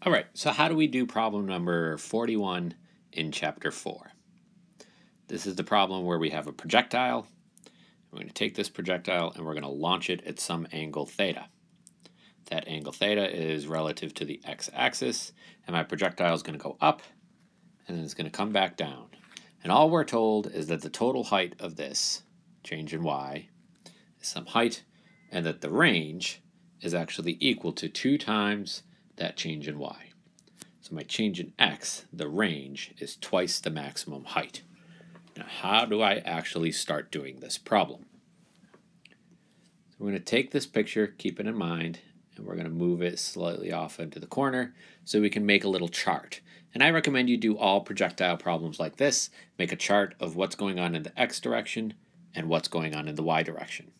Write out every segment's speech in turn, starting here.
All right, so how do we do problem number 41 in chapter 4? This is the problem where we have a projectile. We're going to take this projectile and we're going to launch it at some angle theta. That angle theta is relative to the x-axis, and my projectile is going to go up and then it's going to come back down. And all we're told is that the total height of this, change in y, is some height, and that the range is actually equal to 2 times that change in y. So my change in x, the range, is twice the maximum height. Now how do I actually start doing this problem? So we're going to take this picture, keep it in mind, and we're going to move it slightly off into the corner so we can make a little chart. And I recommend you do all projectile problems like this. Make a chart of what's going on in the x direction and what's going on in the y direction.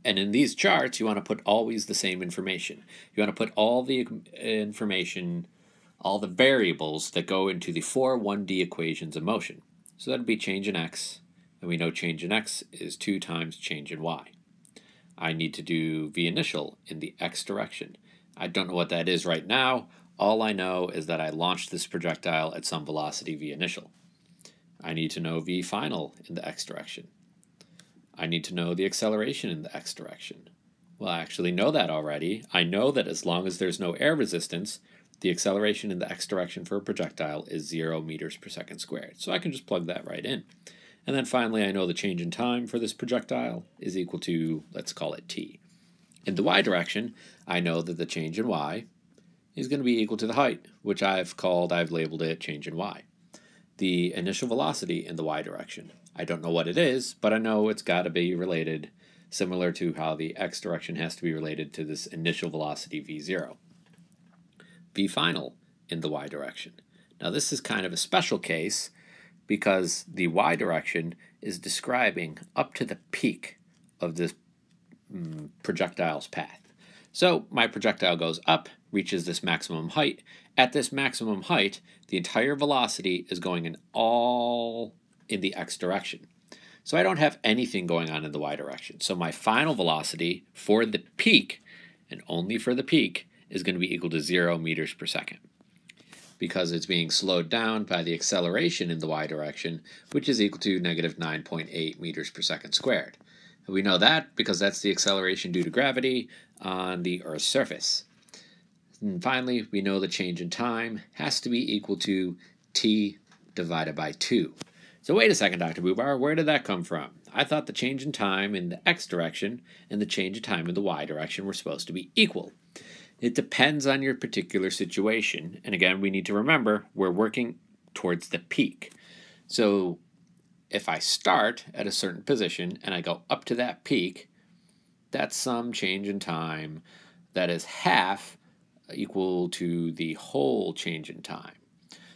And in these charts, you want to put always the same information. You want to put all the information, all the variables that go into the 4 1D equations of motion. So that would be change in x, and we know change in x is 2 times change in y. I need to do v initial in the x direction. I don't know what that is right now. All I know is that I launched this projectile at some velocity v initial. I need to know v final in the x direction. I need to know the acceleration in the x direction. Well, I actually know that already. I know that as long as there's no air resistance, the acceleration in the x direction for a projectile is 0 meters per second squared. So I can just plug that right in. And then finally, I know the change in time for this projectile is equal to, let's call it t. In the y direction, I know that the change in y is going to be equal to the height, which I've labeled it change in y. The initial velocity in the y direction, I don't know what it is, but I know it's got to be related, similar to how the x direction has to be related to this initial velocity v0. V final in the y direction. Now this is kind of a special case because the y direction is describing up to the peak of this projectile's path. So my projectile goes up, reaches this maximum height. At this maximum height, the entire velocity is going in the x direction. So I don't have anything going on in the y direction. So my final velocity for the peak, and only for the peak, is going to be equal to 0 meters per second. Because it's being slowed down by the acceleration in the y direction, which is equal to negative 9.8 meters per second squared. We know that because that's the acceleration due to gravity on the Earth's surface. And finally, we know the change in time has to be equal to t divided by 2. So wait a second, Dr. Bubar, where did that come from? I thought the change in time in the x direction and the change in time in the y direction were supposed to be equal. It depends on your particular situation. And again, we need to remember we're working towards the peak. So if I start at a certain position and I go up to that peak, that's some change in time that is half equal to the whole change in time.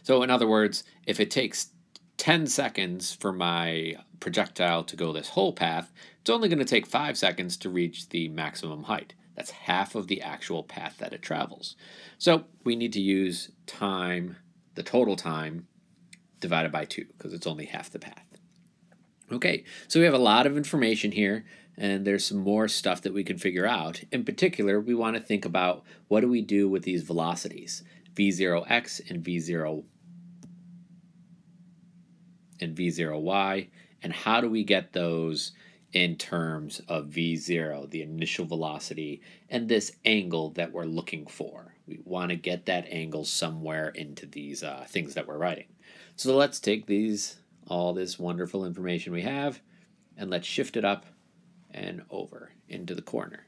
So in other words, if it takes 10 seconds for my projectile to go this whole path, it's only going to take 5 seconds to reach the maximum height. That's half of the actual path that it travels. So we need to use time, the total time, divided by 2, because it's only half the path. Okay, so we have a lot of information here, and there's some more stuff that we can figure out. In particular, we want to think about what do we do with these velocities, v0x and v0y, and how do we get those in terms of v0, the initial velocity, and this angle that we're looking for. We want to get that angle somewhere into these things that we're writing. So let's take all this wonderful information we have, and let's shift it up and over into the corner.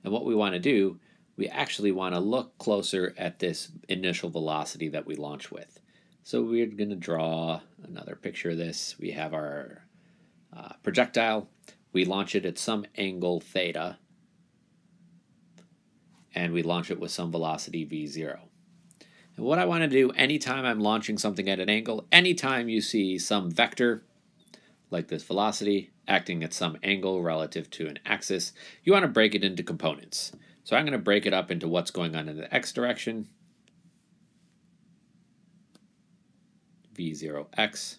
And what we want to do, we actually want to look closer at this initial velocity that we launch with. So we're going to draw another picture of this. We have our projectile. We launch it at some angle theta, and we launch it with some velocity v0. And what I want to do anytime I'm launching something at an angle, anytime you see some vector, like this velocity, acting at some angle relative to an axis, you want to break it into components. So I'm going to break it up into what's going on in the x direction, v0x,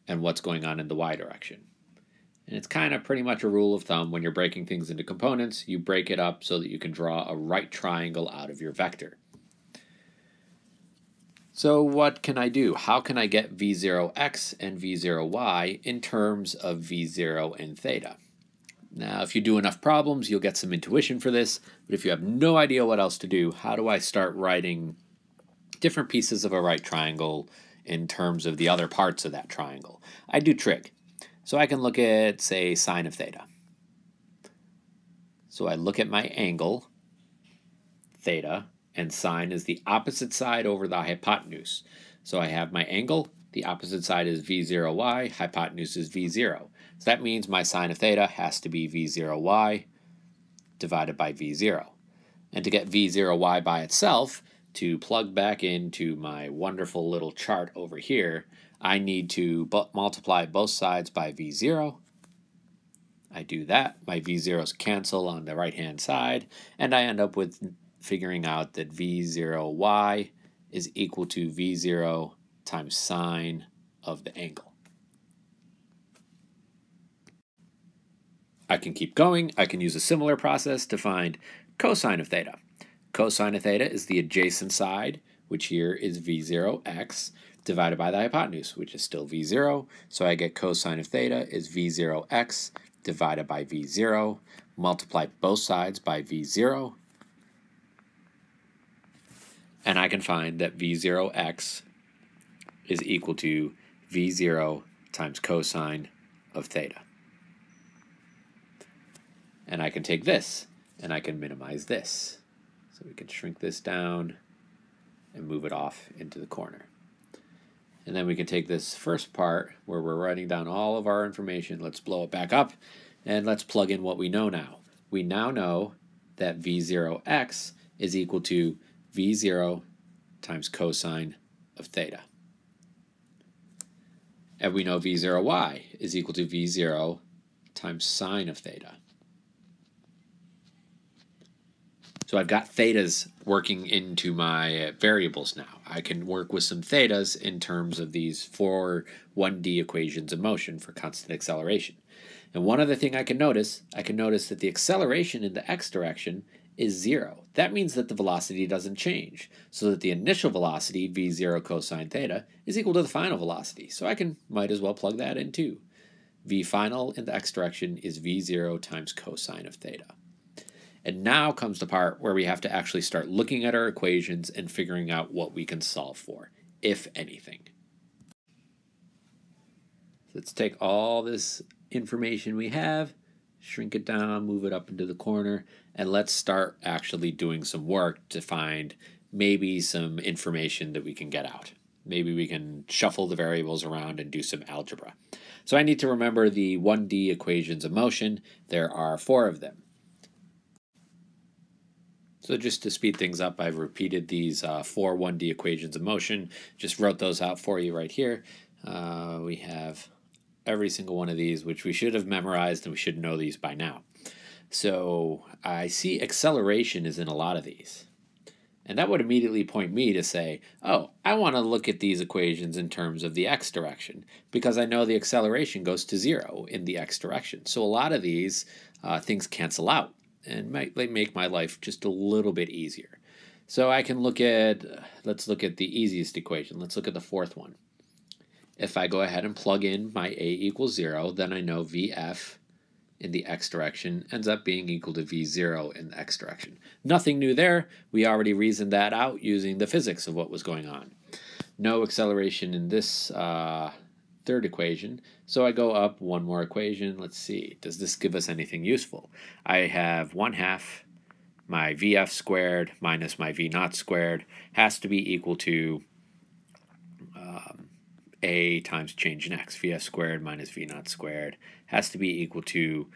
and what's going on in the y direction. And it's kind of pretty much a rule of thumb when you're breaking things into components, you break it up so that you can draw a right triangle out of your vector. So what can I do? How can I get v0x and v0y in terms of v0 and theta? Now, if you do enough problems, you'll get some intuition for this, but if you have no idea what else to do, how do I start writing different pieces of a right triangle in terms of the other parts of that triangle? I do trig. So I can look at, say, sine of theta. So I look at my angle, theta, and sine is the opposite side over the hypotenuse. So I have my angle, the opposite side is v0y, hypotenuse is v0. So that means my sine of theta has to be v0y divided by v0. And to get v0y by itself, to plug back into my wonderful little chart over here, I need to multiply both sides by v0. I do that, my v0's cancel on the right-hand side, and I end up with figuring out that v0y is equal to v0 times sine of the angle. I can keep going. I can use a similar process to find cosine of theta. Cosine of theta is the adjacent side, which here is v0x, divided by the hypotenuse, which is still v0. So I get cosine of theta is v0x divided by v0. Multiply both sides by v0. And I can find that v0x is equal to v0 times cosine of theta. And I can take this, and I can minimize this. So we can shrink this down and move it off into the corner. And then we can take this first part where we're writing down all of our information. Let's blow it back up, and let's plug in what we know now. We now know that v0x is equal to v0 times cosine of theta. And we know v0y is equal to v0 times sine of theta. So I've got thetas working into my variables now. I can work with some thetas in terms of these 4 1D equations of motion for constant acceleration. And one other thing I can notice that the acceleration in the x direction is 0. That means that the velocity doesn't change, so that the initial velocity, v0 cosine theta, is equal to the final velocity. So I might as well plug that in too. V final in the x direction is v0 times cosine of theta. And now comes the part where we have to actually start looking at our equations and figuring out what we can solve for, if anything. Let's take all this information we have, shrink it down, move it up into the corner, and let's start actually doing some work to find maybe some information that we can get out. Maybe we can shuffle the variables around and do some algebra. So I need to remember the 1D equations of motion. There are 4 of them. So just to speed things up, I've repeated these 4 1D equations of motion. Just wrote those out for you right here. We have every single one of these, which we should have memorized, and we should know these by now. So I see acceleration is in a lot of these. And that would immediately point me to say, oh, I want to look at these equations in terms of the x direction, because I know the acceleration goes to 0 in the x direction. So a lot of these things cancel out and might make my life just a little bit easier. So I can look at, let's look at the easiest equation. Let's look at the 4th one. If I go ahead and plug in my a equals 0, then I know Vf in the x direction ends up being equal to v0 in the x direction. Nothing new there. We already reasoned that out using the physics of what was going on. No acceleration in this 3rd equation, so I go up one more equation. Let's see, does this give us anything useful? I have 1/2 my Vf squared minus my V naught squared has to be equal to a times change in x. Vf squared minus V naught squared has to be equal to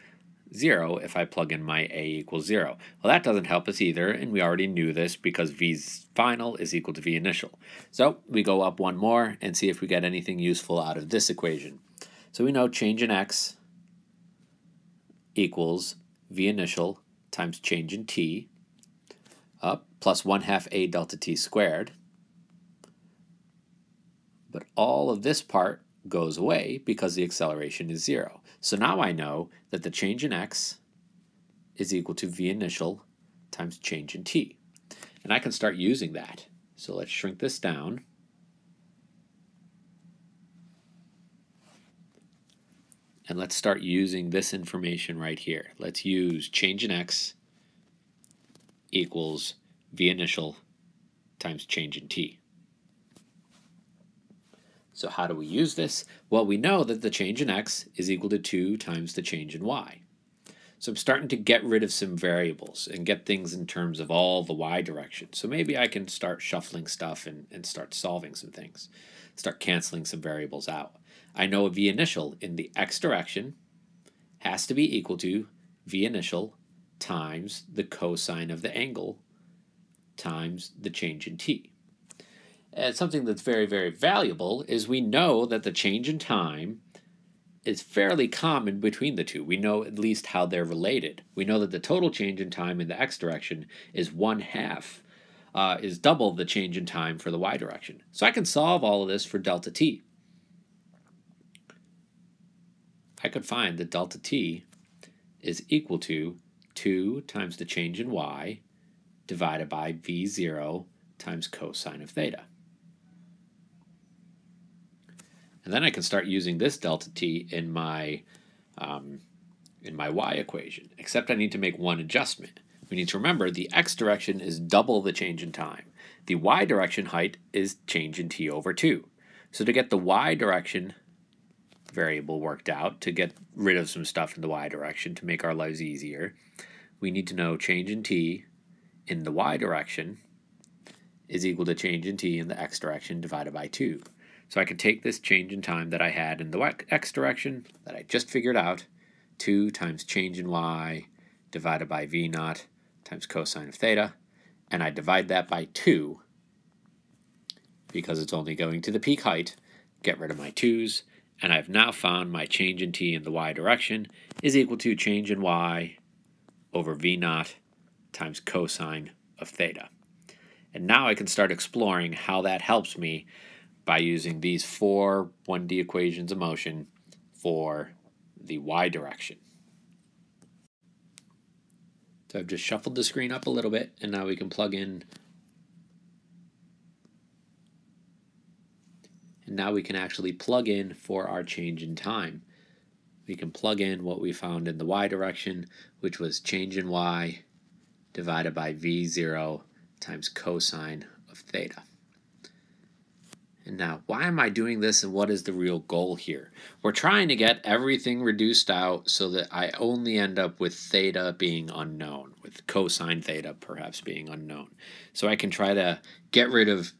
0 if I plug in my a equals 0. Well, that doesn't help us either, and we already knew this because V's final is equal to V initial. So we go up one more and see if we get anything useful out of this equation. So we know change in x equals V initial times change in t up plus 1/2 a delta t squared. But all of this part goes away because the acceleration is 0. So now I know that the change in x is equal to V initial times change in t. And I can start using that. So let's shrink this down. And let's start using this information right here. Let's use change in x equals v initial times change in t. So how do we use this? Well, we know that the change in x is equal to 2 times the change in y. So I'm starting to get rid of some variables and get things in terms of all the y direction. So maybe I can start shuffling stuff and start solving some things, start canceling some variables out. I know v initial in the x direction has to be equal to v initial times the cosine of the angle times the change in t. And something that's very, very valuable is we know that the change in time is fairly common between the two. We know at least how they're related. We know that the total change in time in the x direction is 1/2, is double the change in time for the y direction. So I can solve all of this for delta t. I could find that delta t is equal to 2 times the change in y divided by v0 times cosine of theta. And then I can start using this delta t in my y equation, except I need to make one adjustment. We need to remember the x direction is double the change in time. The y direction height is change in t over 2. So to get the y direction variable worked out, to get rid of some stuff in the y direction to make our lives easier, we need to know change in t in the y direction is equal to change in t in the x direction divided by 2. So I can take this change in time that I had in the x direction that I just figured out, 2 times change in y divided by v naught times cosine of theta, and I divide that by 2 because it's only going to the peak height, get rid of my 2's, and I've now found my change in t in the y direction is equal to change in y over v naught times cosine of theta. And now I can start exploring how that helps me by using these 4 1D equations of motion for the y direction. So I've just shuffled the screen up a little bit, and now we can plug in. And now we can actually plug in for our change in time. We can plug in what we found in the y direction, which was change in y divided by v0 times cosine of theta. And now, why am I doing this and what is the real goal here? We're trying to get everything reduced out so that I only end up with theta being unknown, with cosine theta perhaps being unknown. So I can try to get rid of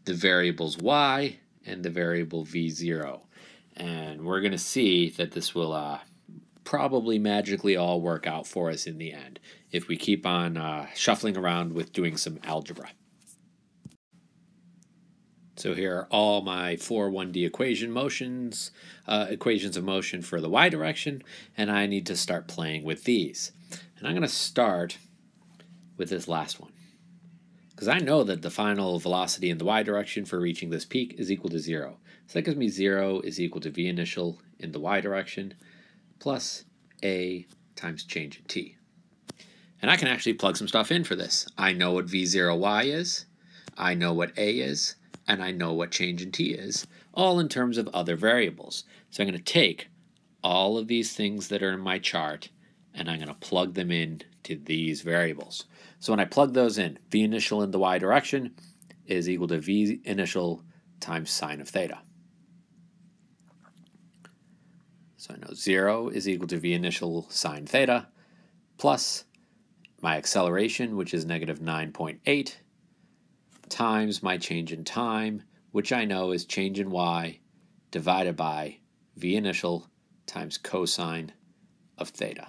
the variables y and the variable v0. And we're going to see that this will probably magically all work out for us in the end if we keep on shuffling around with doing some algebra. So here are all my 4 1D equations of motion for the y direction, and I need to start playing with these. And I'm going to start with this last one, because I know that the final velocity in the y direction for reaching this peak is equal to 0. So that gives me 0 is equal to v initial in the y direction plus a times change in t. And I can actually plug some stuff in for this. I know what v0y is, I know what a is, and I know what change in t is, all in terms of other variables. So I'm going to take all of these things that are in my chart, and I'm going to plug them in to these variables. So when I plug those in, v initial in the y direction is equal to v initial times sine of theta. So I know 0 is equal to v initial sine theta plus my acceleration, which is negative 9.8, times my change in time, which I know is change in y divided by v initial times cosine of theta.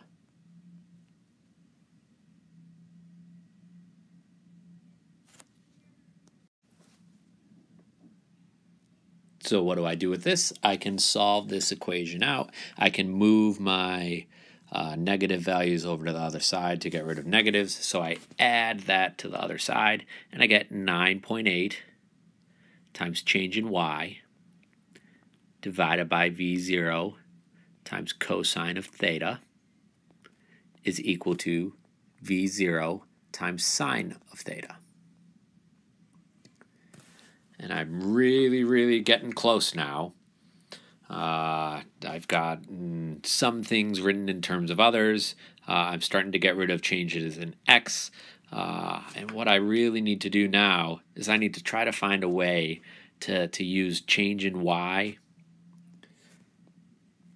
So what do I do with this? I can solve this equation out. I can move my negative values over to the other side to get rid of negatives. So I add that to the other side, and I get 9.8 times change in y divided by v0 times cosine of theta is equal to v0 times sine of theta. And I'm really, really getting close now. I've got some things written in terms of others. I'm starting to get rid of changes in x. And what I really need to do now is I need to try to find a way to use change in y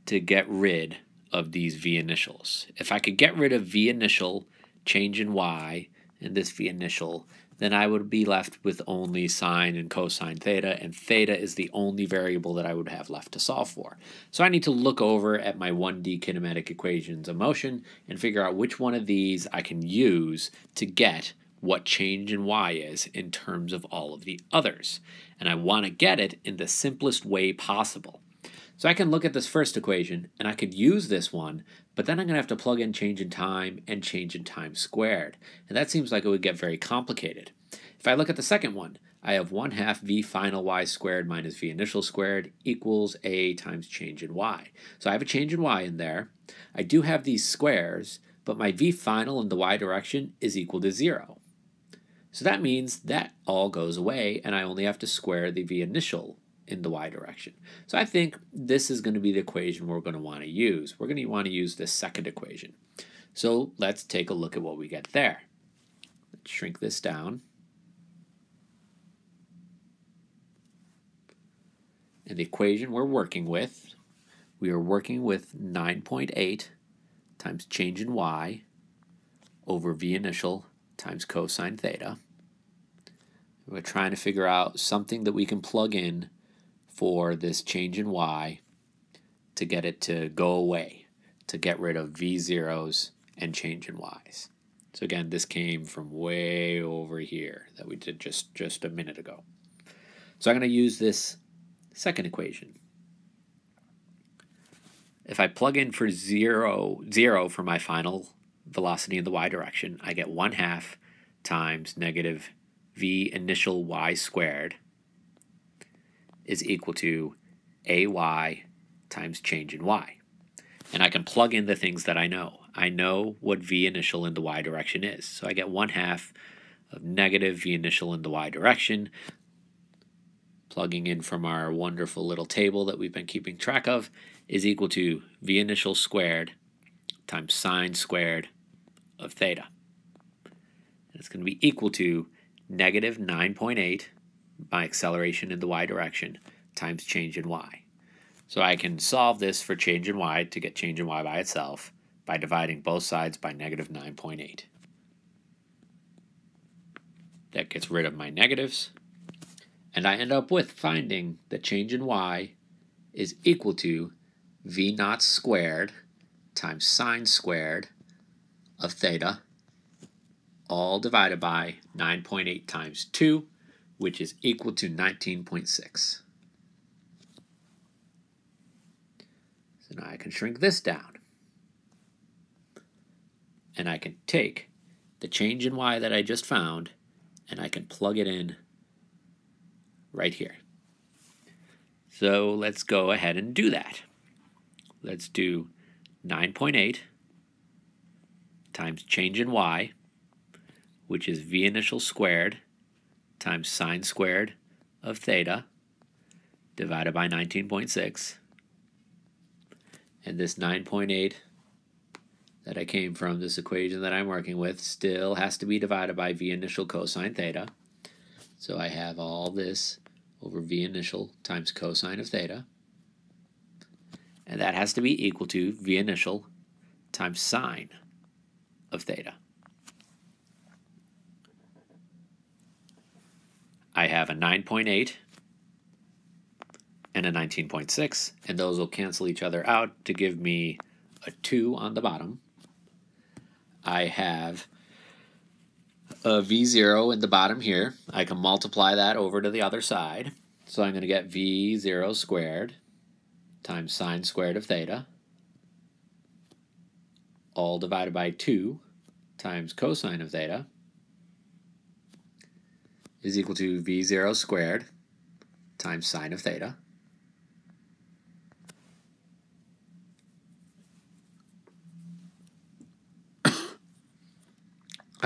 to get rid of these v initials. If I could get rid of v initial, change in y, and this v initial, then I would be left with only sine and cosine theta, and theta is the only variable that I would have left to solve for. So I need to look over at my 1D kinematic equations of motion and figure out which one of these I can use to get what change in y is in terms of all of the others. And I want to get it in the simplest way possible. So I can look at this first equation, and I could use this one, but then I'm going to have to plug in change in time and change in time squared. And that seems like it would get very complicated. If I look at the second one, I have 1/2 v final y squared minus v initial squared equals a times change in y. So I have a change in y in there. I do have these squares, but my v final in the y direction is equal to 0. So that means that all goes away, and I only have to square the v initial in the y direction. So I think this is going to be the equation we're going to want to use. We're going to want to use this second equation. So let's take a look at what we get there. Let's shrink this down. And the equation we're working with, we are working with 9.8 times change in y over v initial times cosine theta. We're trying to figure out something that we can plug in for this change in y to get it to go away, to get rid of v zeros and change in y's. So again, this came from way over here that we did just a minute ago. So I'm going to use this second equation. If I plug in for 0 for my final velocity in the y direction, I get 1/2 times negative v initial y squared is equal to ay times change in y. And I can plug in the things that I know. I know what v initial in the y direction is. So I get 1/2 of negative v initial in the y direction, plugging in from our wonderful little table that we've been keeping track of, is equal to v initial squared times sine squared of theta. And it's going to be equal to negative 9.8 my acceleration in the y direction times change in y. So I can solve this for change in y to get change in y by itself by dividing both sides by negative 9.8. That gets rid of my negatives, and I end up with finding that change in y is equal to v naught squared times sine squared of theta, all divided by 9.8 times 2, which is equal to 19.6. So now I can shrink this down. And I can take the change in y that I just found, and I can plug it in right here. So let's go ahead and do that. Let's do 9.8 times change in y, which is v initial squared times sine squared of theta divided by 19.6. And this 9.8 that I came from, this equation that I'm working with, still has to be divided by v initial cosine theta. So I have all this over v initial times cosine of theta. And that has to be equal to v initial times sine of theta. I have a 9.8 and a 19.6, and those will cancel each other out to give me a 2 on the bottom. I have a v0 in the bottom here. I can multiply that over to the other side. So I'm going to get v0 squared times sine squared of theta, all divided by 2 times cosine of theta, is equal to v0 squared times sine of theta.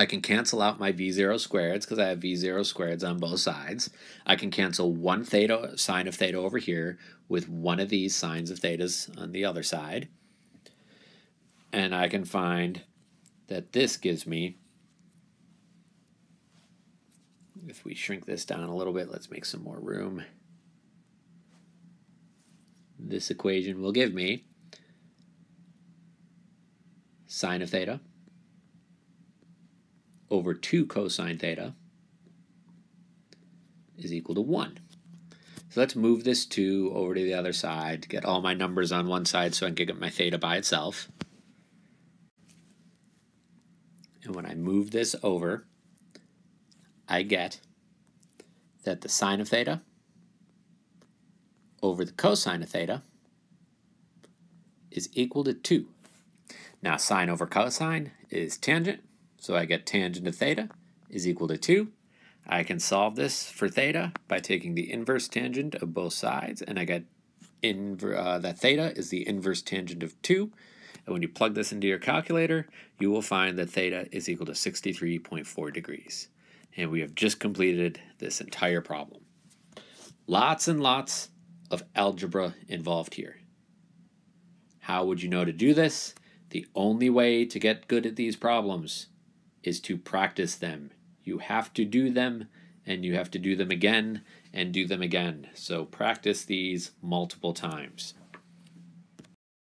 I can cancel out my v0 squareds because I have v0 squareds on both sides. I can cancel one theta sine of theta over here with one of these sines of thetas on the other side. And I can find that this gives me, if we shrink this down a little bit, let's make some more room. This equation will give me sine of theta over 2 cosine theta is equal to 1. So let's move this 2 over to the other side to get all my numbers on one side so I can get my theta by itself. And when I move this over, I get that the sine of theta over the cosine of theta is equal to 2. Now sine over cosine is tangent, so I get tangent of theta is equal to 2. I can solve this for theta by taking the inverse tangent of both sides, and I get that theta is the inverse tangent of 2. And when you plug this into your calculator, you will find that theta is equal to 63.4 degrees. And we have just completed this entire problem. Lots and lots of algebra involved here. How would you know to do this? The only way to get good at these problems is to practice them. You have to do them, and you have to do them again and do them again. So practice these multiple times.